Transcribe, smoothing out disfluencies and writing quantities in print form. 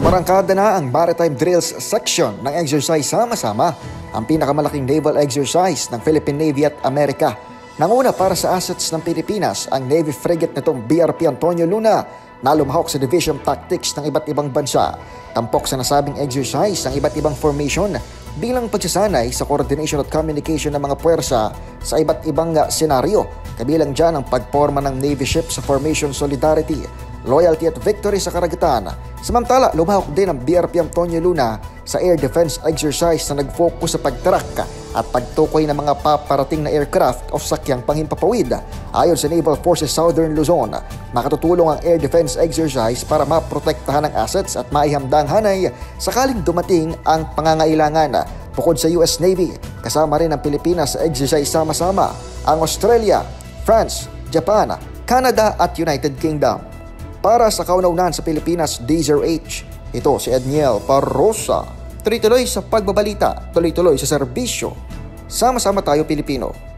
Umarangkada na ang Maritime Drills Section ng exercise sama-sama, ang pinakamalaking naval exercise ng Philippine Navy at Amerika. Nanguna para sa assets ng Pilipinas ang Navy frigate nitong BRP Antonio Luna na lumahok sa Division Tactics ng iba't ibang bansa. Tampok sa nasabing exercise ang iba't ibang formation bilang pagsasanay sa coordination at communication ng mga puwersa sa iba't ibang senaryo. Kabilang dyan ang pagporma ng Navy ship sa Formation Solidarity, Loyalty at Victory sa karagatan. Samantala, lumahok din ang BRP Antonio Luna sa air defense exercise na nag-focus sa pagtrack at pagtukoy ng mga paparating na aircraft o sakyang panghimpapawid. Ayon sa Naval Forces Southern Luzon, nakatutulong ang air defense exercise para maprotektahan ang assets at maihamdang hanay sakaling dumating ang pangangailangan. Bukod sa US Navy, kasama rin ang Pilipinas sa exercise sama-sama ang Australia, France, Japan, Canada at United Kingdom. Para sa kauna-unahan sa Pilipinas, DZRH, ito si Edniel Parrosa. Tuloy-tuloy sa pagbabalita, tuloy-tuloy sa serbisyo. Sama-sama tayo Pilipino.